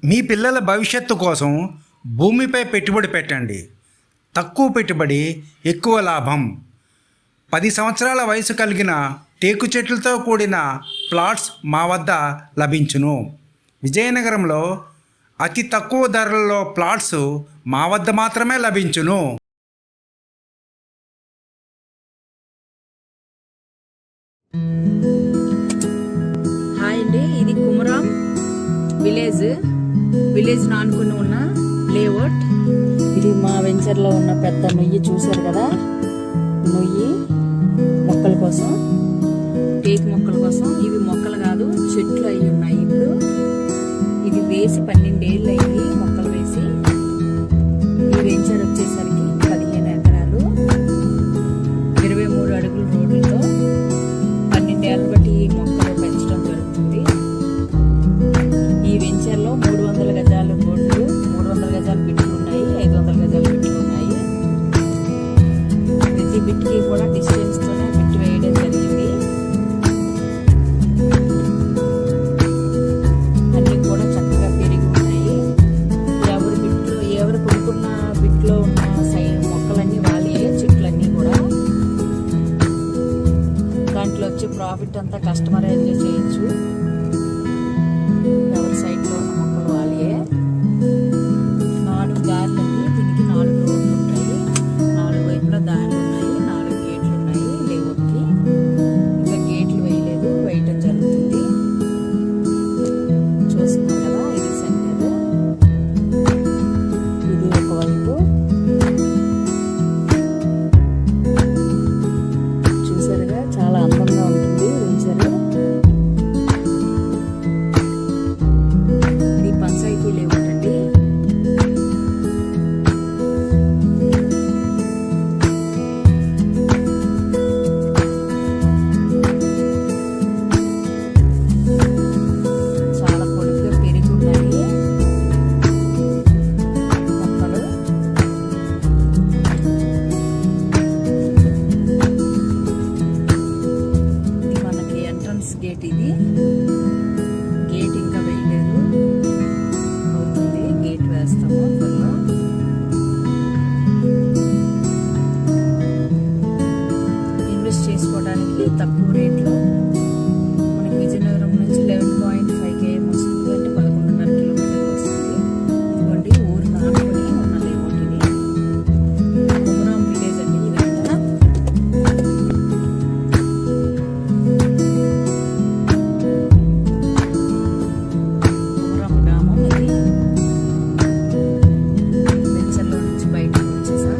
మీ పిల్లల భవిష్యత్తు కోసం భూమిపై పెట్టుబడి పెట్టండి. తక్కువ పెట్టుబడి, ఎక్కువ లాభం. 10 సంవత్సరాల వయసు కలిగిన టేకు చెట్లతో కూడిన ప్లాట్స్ మా వద్ద లభించును. విజయనగరంలో అతి తక్కువ ధరలలో ప్లాట్స్ మా వద్ద మాత్రమే లభించును. హాయ్ అండి, ఇది కుమరాం విలేజ్ నానుకుని ఉన్న లేఅవుట్. ఇది మా వెంచర్లో ఉన్న పెద్ద నొయ్యి చూశారు కదా. నొయ్యి మొక్కల కోసం, టేక్ మొక్కల కోసం. ఇవి మొక్కలు కాదు, చెట్లు అయి ఉన్నాయి. ఇప్పుడు ఇది వేసి 12 ఏళ్ళు అయింది, మొక్కలు వేసి. ఈ వెంచర్ వచ్చేసరికి 15 ఎకరాలు, 23 అడుగుల రోడ్లతో 12 ఏళ్ళ బట్టి ఈ మొక్కలు పెంచడం జరుగుతుంది. ఈ వెంచర్లో 300 గజాల రోడ్లు, 300 గజాల బిట్లు ఉన్నాయి, 500 గజాల బిట్లు ఉన్నాయి. ప్రతి బిట్కి కూడా డిస్టెన్స్తోనే బిట్ వేయడం జరిగింది. అన్నీ కూడా చక్కగా పెరిగి ఉన్నాయి. ఎవరు కొనుక్కున్న బిట్లో ఉన్న మొక్కలన్నీ వాళ్ళే, చెట్లన్నీ కూడా. దాంట్లో వచ్చే ప్రాఫిట్ అంతా కస్టమర్ ఎంజాయ్ చేయొచ్చు. ఎవరి సైట్లో ఉన్న మొక్కలు వాళ్ళే. 4 దారులు అండి, దీనికి 4 రోడ్లు ఉంటాయి. 4 వైపులా దారులు ఉన్నాయి, 4 గేట్లు ఉన్నాయి లేఅవుట్కి. ఇంకా గేట్లు వేయలేదు, వేయటం జరుగుతుంది. చూస్తున్నారు కదా, ఇది సెంటర్. ఇది ఒకవైపు చూసారుగా, చాలా అందంగా ఉంటుంది వెంచర్. ఇది పంచాయతీ లేఅవుట్ అండి. చాలా పొడుగ్గా పెరిగి ఉన్నాయి మొక్కలు. ఇది మనకి ఎంట్రన్స్ గేట్. ఇది గేట్ ఇంకా వేయలేదు, అవుతుంది. గేట్ వేస్తాము త్వరలో. ఇన్వెస్ట్ చేసుకోవడానికి తక్కువ రేట్లో మనకి విజయనగరం నుంచి 11.5 km వస్తుంది, అంటే 11.5 కిలోమీటర్లు వస్తుంది. ఇదిగోండి, ఊరు నానుకొని ఉన్న లేఅవుట్ ఇది. కుమరాం విలేజ్ అండి ఇదంతా. కుమరాం గ్రామం ఇది. వెంచర్లో నుంచి బయటకు వచ్చేసా.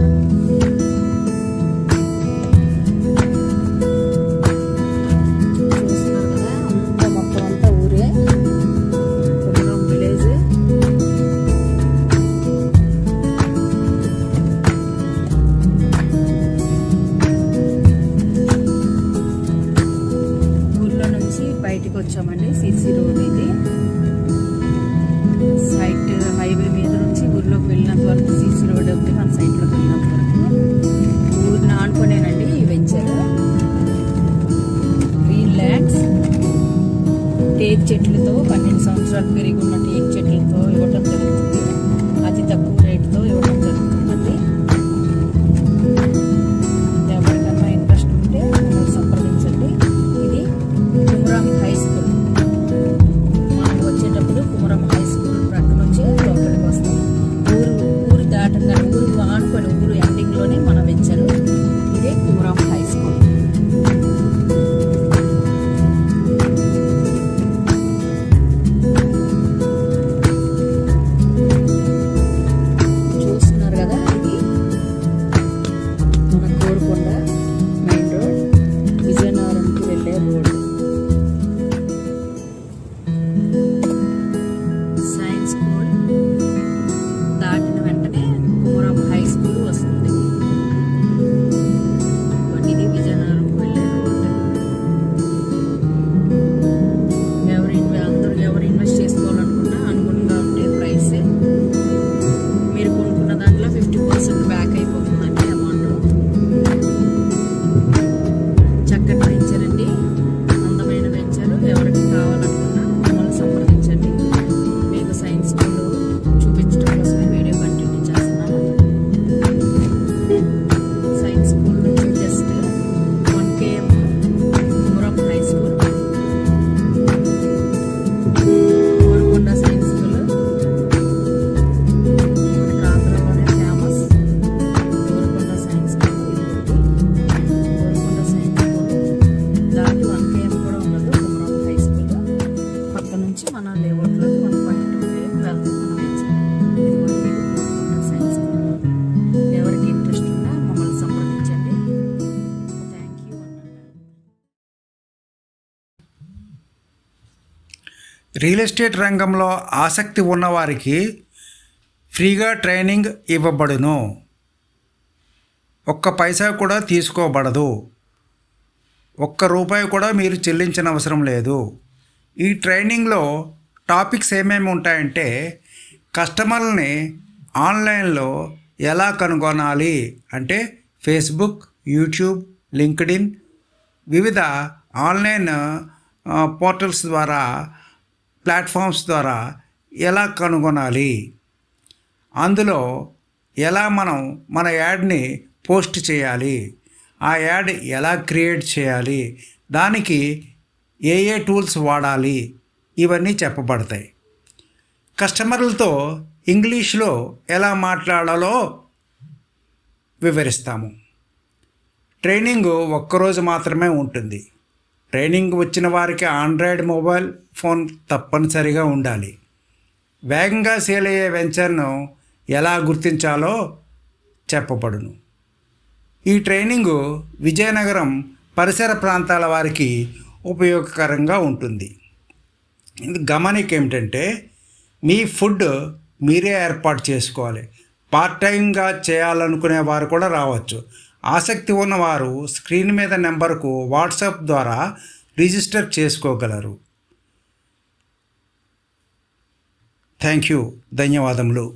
చూస్తున్నారు కదా, అంతా మొత్తం అంతా ఊరే. కుమరాం విలేజ్. ఊర్లో నుంచి బయటకు వచ్చామండి. సిసి రోడ్ ఇది. సైట్ హైవే మీద నుంచి ఊర్లోకి వెళ్ళినంత వరకు సిసి రోడ్ ఉంది. మన సైట్లోకి వెళ్ళినంత వరకు ఊరిని ఆనుకునేనండి ఈ వెంచర్. గ్రీన్ ల్యాండ్స్, టేక్ చెట్లతో 12 సంవత్సరాలు పెరిగి ఉన్న టేక్ చెట్లతో ఇవ్వటం జరుగుతుంది. అతి తక్కువ రేటుతో ఇవ్వటం జరుగుతుందండి. ఎవరికన్నా ఇంట్రెస్ట్ ఉంటే మమ్మల్ని సంప్రదించండి. ఇది కుమరాం హై స్కూల్. మనం వచ్చేటప్పుడు కుమరాం హై స్కూల్ ప్రక్క నుంచి లోపలికి వస్తాం. ఊరు దాటంగానే, ఊరు ఆనుకొని, ఊరు ఎండింగ్లోనే మన వెంచరు. ఇదే కుమరాం హై స్కూల్. నుంచి మనం లేఅవుట్లోకి 1.2 వెళ్తాం మనం వెంచర్. ఇదిగోండి కంప్యూటర్ సైన్స్. ఎవరికి ఇంట్రెస్ట్ ఉన్నా మమ్మల్ని సంప్రదించండి. థ్యాంక్ యూ అన్నాను. రియల్ ఎస్టేట్ రంగంలో ఆసక్తి ఉన్నవారికి ఫ్రీగా ట్రైనింగ్ ఇవ్వబడును. ఒక్క పైసా కూడా తీసుకోబడదు. ₹1 కూడా మీరు చెల్లించిన అవసరం లేదు. ఈ ట్రైనింగ్లో టాపిక్స్ ఏమేమి ఉంటాయంటే, కస్టమర్లని ఆన్లైన్లో ఎలా కనుగొనాలి అంటే ఫేస్బుక్, యూట్యూబ్, లింక్డ్ఇన్ వివిధ ఆన్లైన్ పోర్టల్స్ ద్వారా, ప్లాట్ఫామ్స్ ద్వారా ఎలా కనుగొనాలి, అందులో ఎలా మనం మన యాడ్ని పోస్ట్ చేయాలి, ఆ యాడ్ ఎలా క్రియేట్ చేయాలి, దానికి ఏ ఏ టూల్స్ వాడాలి, ఇవన్నీ చెప్పబడతాయి. కస్టమర్లతో ఇంగ్లీష్లో ఎలా మాట్లాడాలో వివరిస్తాము. ట్రైనింగ్ ఒక్కరోజు మాత్రమే ఉంటుంది. ట్రైనింగ్ వచ్చిన వారికి ఆండ్రాయిడ్ మొబైల్ ఫోన్ తప్పనిసరిగా ఉండాలి. వేగంగా సేల్ అయ్యే వెంచర్ను ఎలా గుర్తించాలో చెప్పబడును. ఈ ట్రైనింగు విజయనగరం పరిసర ప్రాంతాల వారికి ఉపయోగకరంగా ఉంటుంది. గమనిక ఏమిటంటే, మీ ఫుడ్ మీరే ఏర్పాటు చేసుకోవాలి. పార్ట్ టైంగా చేయాలనుకునే వారు కూడా రావచ్చు. ఆసక్తి ఉన్నవారు స్క్రీన్ మీద నెంబర్కు వాట్సాప్ ద్వారా రిజిస్టర్ చేసుకోగలరు. Thank you. ధన్యవాదములు.